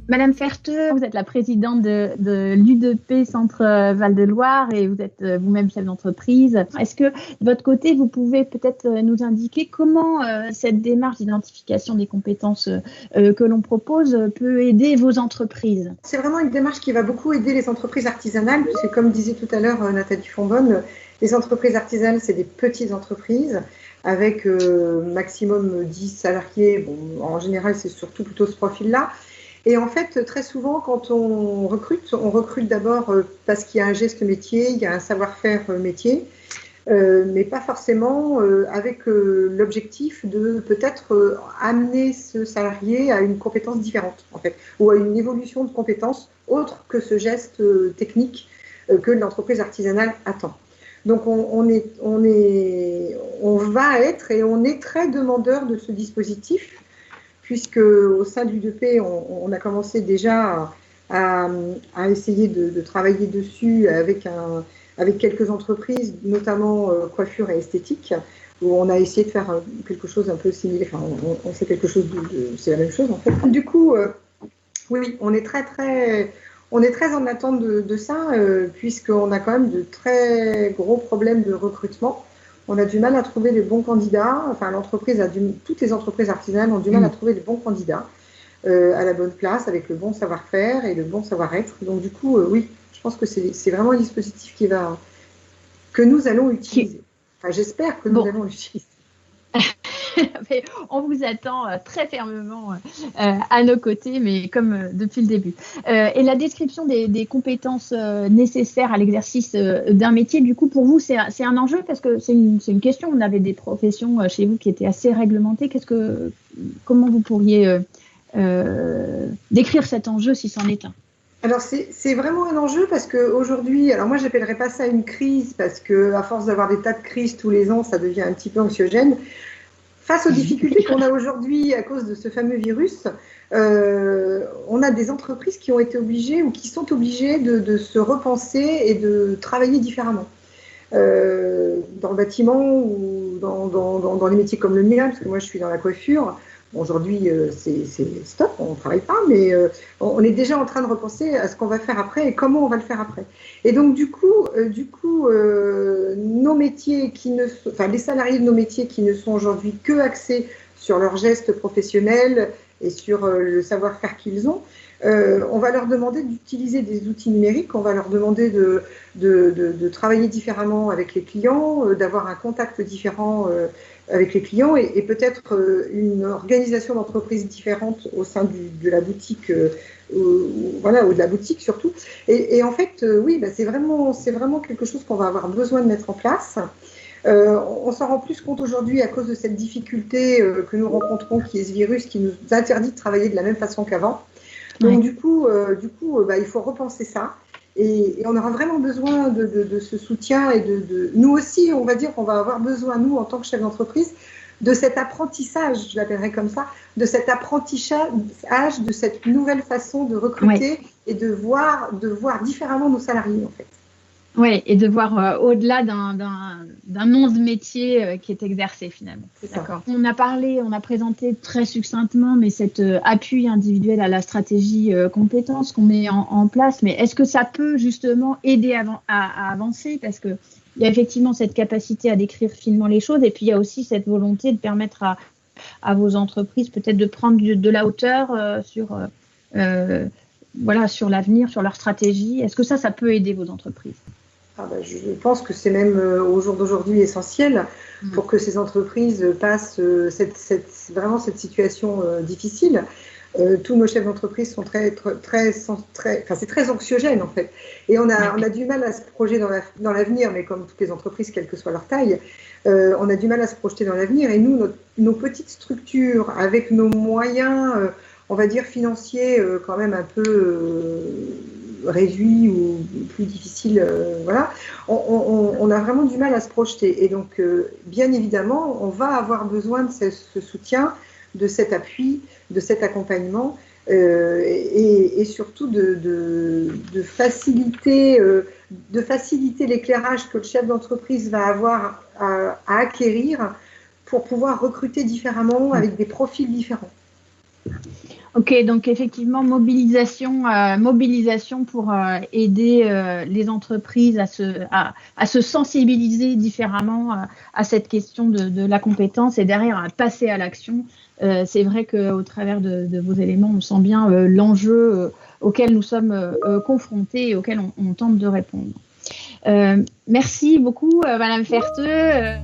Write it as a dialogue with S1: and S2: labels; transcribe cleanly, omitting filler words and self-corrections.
S1: Madame Ferteux, vous êtes la présidente de l'U2P Centre Val-de-Loire et vous êtes vous-même chef d'entreprise. Est-ce que de votre côté, vous pouvez peut-être nous indiquer comment cette démarche d'identification des compétences que l'on propose peut aider vos entreprises?
S2: C'est vraiment une démarche qui va beaucoup aider les entreprises artisanales, puisque comme disait tout à l'heure Nathalie Fonbonne, les entreprises artisanales, c'est des petites entreprises avec maximum 10 salariés. Bon, en général, c'est surtout plutôt ce profil-là. Et en fait, très souvent, quand on recrute d'abord parce qu'il y a un geste métier, il y a un savoir-faire métier, mais pas forcément avec l'objectif de peut-être amener ce salarié à une compétence différente, en fait, ou à une évolution de compétences autre que ce geste technique que l'entreprise artisanale attend. Donc on va être et on est très demandeur de ce dispositif, puisque au sein du U2P, on a commencé déjà à essayer de travailler dessus avec quelques entreprises, notamment coiffure et esthétique, où on a essayé de faire quelque chose un peu similaire. Enfin, on sait quelque chose c'est la même chose en fait. Du coup, oui, on est très en attente de ça, puisqu'on a quand même de très gros problèmes de recrutement. On a du mal à trouver les bons candidats. Enfin, toutes les entreprises artisanales ont du mal à trouver les bons candidats à la bonne place, avec le bon savoir-faire et le bon savoir-être. Donc, du coup, oui, je pense que c'est vraiment un dispositif que nous allons utiliser. Enfin, j'espère que nous allons l'utiliser.
S1: On vous attend très fermement à nos côtés, mais comme depuis le début. Et la description des compétences nécessaires à l'exercice d'un métier, du coup, pour vous, c'est un enjeu parce que c'est une question. On avait des professions chez vous qui étaient assez réglementées. Comment vous pourriez décrire cet enjeu si c'en est un?
S2: Alors, c'est vraiment un enjeu parce qu'aujourd'hui, alors moi, je n'appellerais pas ça une crise parce qu'à force d'avoir des tas de crises tous les ans, ça devient un petit peu anxiogène. Face aux difficultés qu'on a aujourd'hui à cause de ce fameux virus, on a des entreprises qui ont été obligées ou qui sont obligées de se repenser et de travailler différemment. Dans le bâtiment ou dans les métiers comme le mien, parce que moi je suis dans la coiffure. Aujourd'hui, c'est stop, on ne travaille pas, mais on est déjà en train de repenser à ce qu'on va faire après et comment on va le faire après. Et donc, du coup, nos métiers les salariés de nos métiers qui ne sont aujourd'hui que axés sur leurs gestes professionnels et sur le savoir-faire qu'ils ont, on va leur demander d'utiliser des outils numériques, on va leur demander de travailler différemment avec les clients, d'avoir un contact différent avec les clients et peut-être une organisation d'entreprise différente au sein de la boutique, ou de la boutique surtout. Et en fait, oui, c'est vraiment quelque chose qu'on va avoir besoin de mettre en place. On s'en rend plus compte aujourd'hui à cause de cette difficulté que nous rencontrons, qui est ce virus qui nous interdit de travailler de la même façon qu'avant. Donc, du coup, il faut repenser ça. Et on aura vraiment besoin de ce soutien et nous aussi, on va dire qu'on va avoir besoin, nous, en tant que chef d'entreprise, de cet apprentissage, je l'appellerais comme ça, de cet apprentissage, de cette nouvelle façon de recruter et de voir différemment nos salariés, en fait.
S1: Oui, et de voir au-delà d'un nom de métier qui est exercé finalement. D'accord. On a présenté très succinctement, mais cet appui individuel à la stratégie compétences qu'on met en place. Mais est-ce que ça peut justement aider à avancer? Parce que il y a effectivement cette capacité à décrire finement les choses, et puis il y a aussi cette volonté de permettre à vos entreprises peut-être de prendre de la hauteur sur l'avenir, sur leur stratégie. Est-ce que ça peut aider vos entreprises?
S2: Je pense que c'est même au jour d'aujourd'hui essentiel pour que ces entreprises passent vraiment cette situation difficile. Tous nos chefs d'entreprise sont c'est très anxiogène en fait. Et on a du mal à se projeter dans l'avenir, mais comme toutes les entreprises, quelle que soit leur taille, on a du mal à se projeter dans l'avenir. Et nous, nos petites structures, avec nos moyens, on va dire financiers, quand même un peu réduits ou plus difficiles, on a vraiment du mal à se projeter. Et donc, bien évidemment, on va avoir besoin de ce soutien, de cet appui, de cet accompagnement, et surtout de faciliter l'éclairage que le chef d'entreprise va avoir à acquérir pour pouvoir recruter différemment avec des profils différents.
S1: Ok, donc effectivement, mobilisation pour aider les entreprises à se sensibiliser différemment à cette question de la compétence et derrière à passer à l'action. C'est vrai qu'au travers de vos éléments, on sent bien l'enjeu auquel nous sommes confrontés et auquel on tente de répondre. Merci beaucoup, Madame Ferteux.